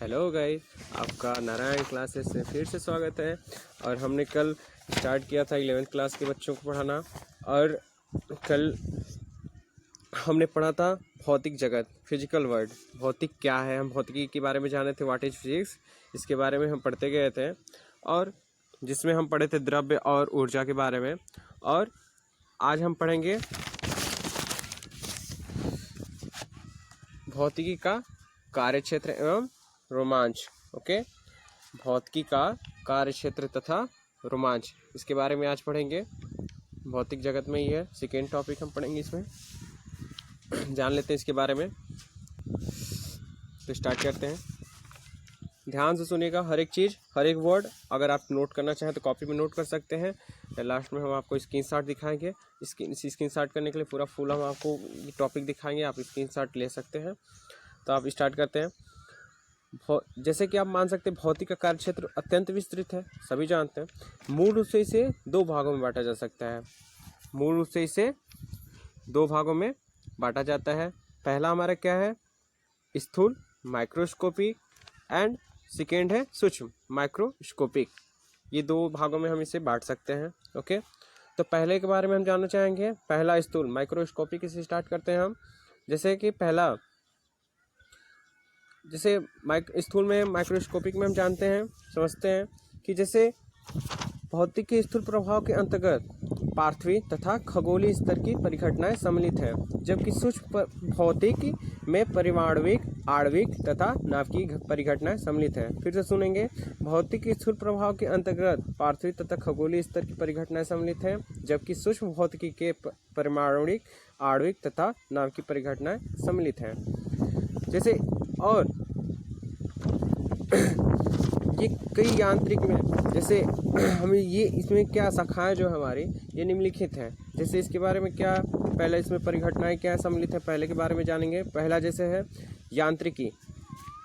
Hello guys, आपका Narayan classes में फिर से स्वागत है। और हमने कल स्टार्ट किया था 11th क्लास के बच्चों को पढ़ाना। और कल हमने पढ़ा था भौतिक जगत, फिजिकल वर्ल्ड। भौतिक क्या है, हम भौतिकी के बारे में जाने थे, व्हाट इज फिजिक्स, इसके बारे में हम पढ़ते गए थे। और जिसमें हम पढ़े थे द्रव्य और ऊर्जा के बारे में। और आज हम पढ़ेंगे भौतिकी का कार्यक्षेत्र एवं रोमांच। ओके, भौतिकी का कार्यक्षेत्र तथा रोमांच, इसके बारे में आज पढ़ेंगे। भौतिक जगत में ही है, सेकेंड टॉपिक हम पढ़ेंगे इसमें। जान लेते हैं इसके बारे में, तो स्टार्ट करते हैं। ध्यान से सुनिएगा, हर एक चीज़, हर एक वर्ड अगर आप नोट करना चाहें तो कॉपी में नोट कर सकते हैं। लास्ट में हम आपको स्क्रीनशॉट दिखाएंगे। स्क्रीनशॉट करने के लिए पूरा फुल हम आपको टॉपिक दिखाएंगे, आप स्क्रीनशॉट ले सकते हैं। तो आप स्टार्ट करते हैं। जैसे कि आप मान सकते हैं, भौतिक का कार्यक्षेत्र अत्यंत विस्तृत है, सभी जानते हैं। मूल रूप से इसे दो भागों में बांटा जा सकता है। मूल रूप से इसे दो भागों में बांटा जाता है। पहला हमारा क्या है, स्थूल माइक्रोस्कोपिक, एंड सेकेंड है सूक्ष्म माइक्रोस्कोपिक। ये दो भागों में हम इसे बांट सकते हैं। ओके, तो पहले के बारे में हम जानना चाहेंगे। पहला स्थूल माइक्रोस्कोपिक से स्टार्ट करते हैं हम। जैसे कि पहला, जैसे स्थूल में, माइक्रोस्कोपिक में हम जानते हैं, समझते हैं कि जैसे भौतिक के स्थूल प्रभाव के अंतर्गत पार्थिव तथा खगोलीय स्तर की परिघटनाएं सम्मिलित है, जबकि सूक्ष्म भौतिक में परिमाणविक, आणविक तथा नाभिकीय परिघटनाएं सम्मिलित है। फिर से सुनेंगे, भौतिक के स्थूल प्रभाव के अंतर्गत पार्थिव तथा खगोलीय स्तर की परिघटनाएं सम्मिलित है, जबकि सूक्ष्म भौतिकी के परिमाणविक, आणविक तथा नाभिकीय परिघटनाएं सम्मिलित है। जैसे और ये कई यांत्रिक में, जैसे हमें ये इसमें क्या शाखाएं जो हमारी ये निम्नलिखित हैं। जैसे इसके बारे में क्या, पहले इसमें परिघटनाएं क्या सम्मिलित है, पहले के बारे में जानेंगे। पहला जैसे है यांत्रिकी।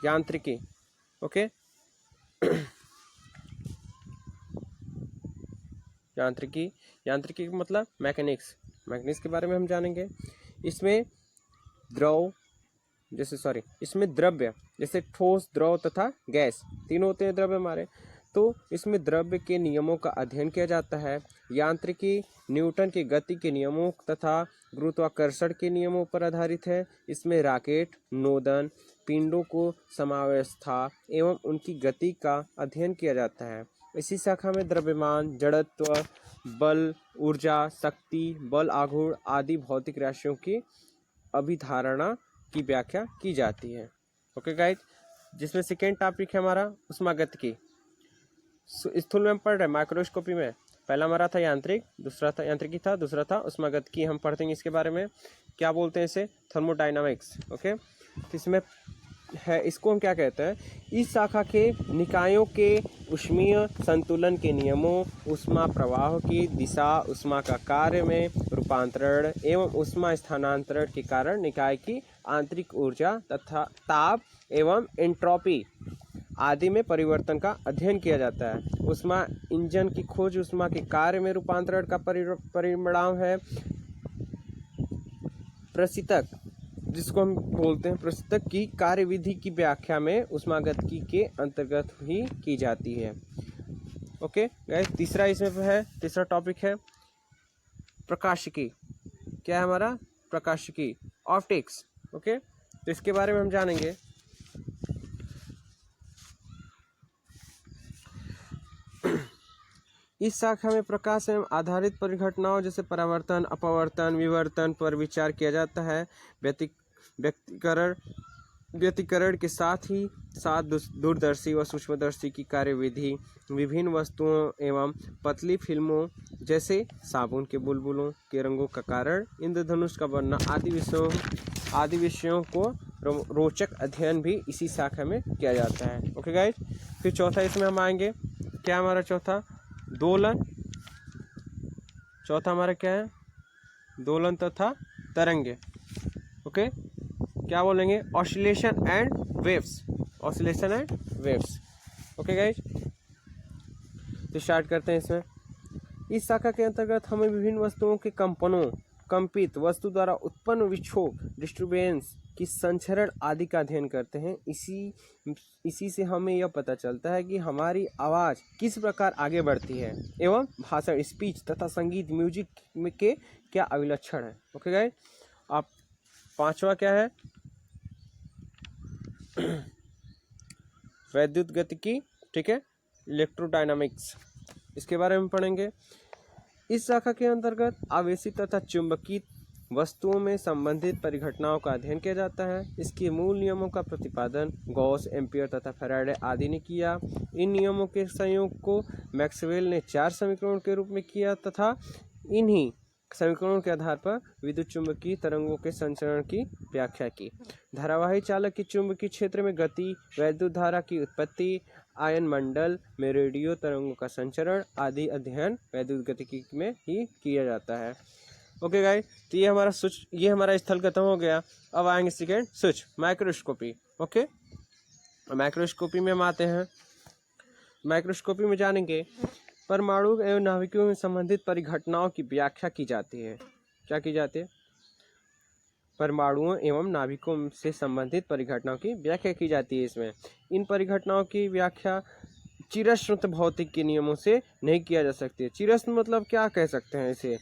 यांत्रिकी, ओके, यांत्रिकी, यांत्रिकी का मतलब मैकेनिक्स। मैकेनिक्स के बारे में हम जानेंगे। इसमें द्रव, इसमें द्रव्य, जैसे ठोस, द्रव तथा गैस, तीनों होते हैं द्रव्य हमारे। तो इसमें द्रव्य के नियमों का अध्ययन किया जाता है। यांत्रिकी न्यूटन के गति के नियमों तथा गुरुत्वाकर्षण के नियमों पर आधारित है। इसमें रॉकेट, नोदन, पिंडों को समावस्था एवं उनकी गति का अध्ययन किया जाता है। इसी शाखा में द्रव्यमान, जड़त्व, बल, ऊर्जा, शक्ति, बल आघूर्ण आदि भौतिक राशियों की अभिधारणा की व्याख्या की जाती है। ओके गाइज, जिसमें सेकेंड टॉपिक है हमारा ऊष्मागतिकी। स्थूल में हम पढ़ रहे हैं, माइक्रोस्कोपी में पहला हमारा था यांत्रिक, दूसरा था यांत्रिकी था, दूसरा था ऊष्मागतिकी। हम पढ़ते हैं इसके बारे में, क्या बोलते हैं इसे, थर्मोडायनामिक्स। ओके, तो इसमें है, इसको हम क्या कहते हैं, इस शाखा के निकायों के ऊष्मीय संतुलन के नियमों, ऊष्मा प्रवाह की दिशा, ऊष्मा का कार्य में रूपांतरण एवं ऊष्मा स्थानांतरण के कारण निकाय की आंतरिक ऊर्जा तथा ताप एवं एंट्रोपी आदि में परिवर्तन का अध्ययन किया जाता है। ऊष्मा इंजन की खोज ऊष्मा के कार्य में रूपांतरण का परिणाम है। प्रशीतक, जिसको हम बोलते हैं, प्रशीतक की कार्यविधि की व्याख्या में ऊष्मागतिकी के अंतर्गत ही की जाती है। ओके गाइस, तीसरा इसमें है, तीसरा टॉपिक है प्रकाशिकी। क्या है हमारा, प्रकाशिकी, ऑप्टिक्स। ओके, तो इसके बारे में हम जानेंगे। इस शाखा में प्रकाश एवं आधारित परिघटनाओं जैसे परावर्तन, अपवर्तन, विवर्तन पर विचार किया जाता है। व्यतिकरण के साथ ही साथ दूरदर्शी व सूक्ष्मदर्शी की कार्यविधि, विभिन्न वस्तुओं एवं पतली फिल्मों जैसे साबुन के बुलबुलों के रंगों का कारण, इंद्रधनुष का बनना आदि विषयों को रोचक अध्ययन भी इसी शाखा में किया जाता है। ओके गाइस, फिर चौथा इसमें हम आएंगे, क्या हमारा चौथा, दोलन। चौथा हमारा क्या है, दोलन तथा तरंगे। ओके, क्या बोलेंगे, oscillation and waves, oscillation and waves. Okay guys, तो स्टार्ट करते हैं इसमें। इस शाखा के अंतर्गत हमें विभिन्न वस्तुओं के कंपनों, कंपित वस्तु द्वारा उत्पन्न विक्षोभ, डिस्टर्बेंस की संचरण आदि का अध्ययन करते हैं। इसी से हमें यह पता चलता है कि हमारी आवाज़ किस प्रकार आगे बढ़ती है एवं भाषण, स्पीच तथा संगीत, म्यूजिक में के क्या अभिलक्षण है। ओके गाइस, आप पांचवा क्या है, वैद्युत गतिकी, ठीक है, इलेक्ट्रोडायनामिक्स, इसके बारे में पढ़ेंगे। इस शाखा के अंतर्गत आवेशित तथा चुंबकीय वस्तुओं में संबंधित परिघटनाओं का अध्ययन किया जाता है। इसके मूल नियमों का प्रतिपादन गॉस, एम्पियर तथा फैराडे आदि ने किया। इन नियमों के संयोग को मैक्सवेल ने 4 समीकरणों के रूप में किया तथा इन्हीं समीकरणों के आधार पर विद्युत चुंबकीय तरंगों के संचरण की व्याख्या की। धारावाही चालक की चुंबकीय क्षेत्र में गति, वैद्युत धारा की उत्पत्ति, आयन मंडल में रेडियो तरंगों का संचरण आदि अध्ययन वैद्युत गतिकी में ही किया जाता है। ओके गाइस, तो ये हमारा स्थल खत्म हो गया। अब आएंगे second switch, microscopy. Okay, microscopy में हम आते हैं। माइक्रोस्कोपी में जानेंगे परमाणु एवं नाभिकों में संबंधित परिघटनाओं की व्याख्या की जाती है। क्या की जाती है? परमाणुओं एवं नाभिकों से संबंधित परिघटनाओं की व्याख्या की जाती है। इसमें इन परिघटनाओं की व्याख्या चिरस्मृत भौतिक के नियमों से नहीं किया जा सकती है। चिरस्मृत मतलब क्या कह सकते हैं इसे?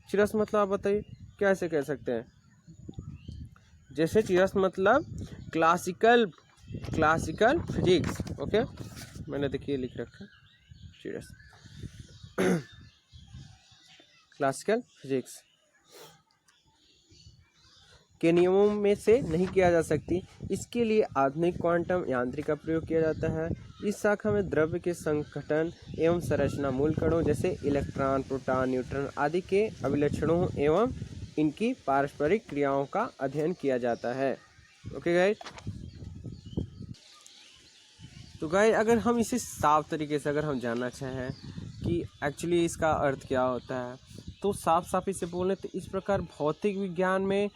चिरस्मृत मतलब आप बताइए क्या ऐसे कह सकते हैं? जैसे चिरस्मृत मतलब क्लासिकल फिजिक्स। ओके, मैंने देखिए लिख रखा है चिरस्मृत क्लासिकल फिजिक्स के नियमों में से नहीं किया जा सकती। इसके लिए आधुनिक क्वांटम यांत्रिक का प्रयोग किया जाता है। इस शाखा में द्रव्य के संघटन एवं संरचना, मूल कणों जैसे इलेक्ट्रॉन, प्रोटॉन, न्यूट्रॉन आदि के अभिलक्षणों एवं इनकी पारस्परिक क्रियाओं का अध्ययन किया जाता है। ओके गाइस, तो गाइस अगर हम इसे साफ तरीके से अगर हम जानना चाहें कि एक्चुअली इसका अर्थ क्या होता है, तो साफ इसे बोलें तो इस प्रकार भौतिक विज्ञान में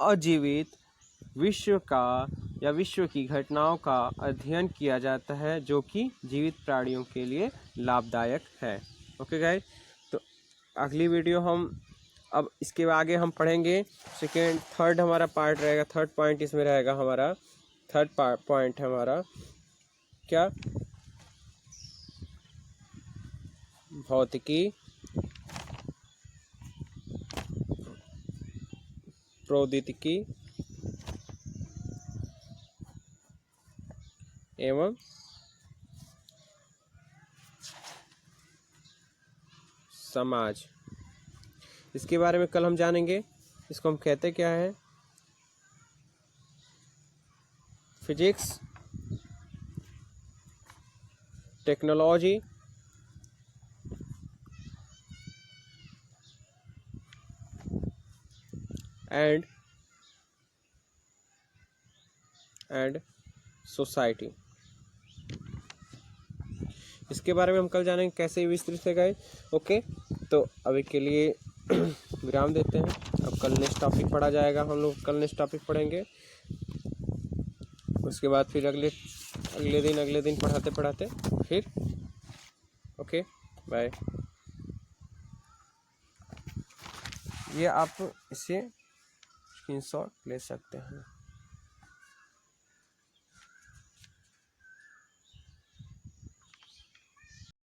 अजीवित विश्व का या विश्व की घटनाओं का अध्ययन किया जाता है जो कि जीवित प्राणियों के लिए लाभदायक है। ओके गाइस, तो अगली वीडियो हम अब इसके आगे हम पढ़ेंगे थर्ड हमारा पार्ट रहेगा। थर्ड पॉइंट इसमें रहेगा हमारा, थर्ड पॉइंट है हमारा क्या, भौतिकी, प्रौद्योगिकी एवं समाज, इसके बारे में कल हम जानेंगे। इसको हम कहते क्या है? फिजिक्स, टेक्नोलॉजी एंड सोसाइटी, इसके बारे में हम कल जानेंगे कैसे विस्तृत से गए। ओके, तो अभी के लिए विराम देते हैं। अब कल नेक्स्ट टॉपिक पढ़ा जाएगा, हम लोग कल नेक्स्ट टॉपिक पढ़ेंगे। उसके बाद फिर अगले दिन पढ़ाते फिर। Okay bye. ये आप इसे स्क्रीनशॉट ले सकते हैं।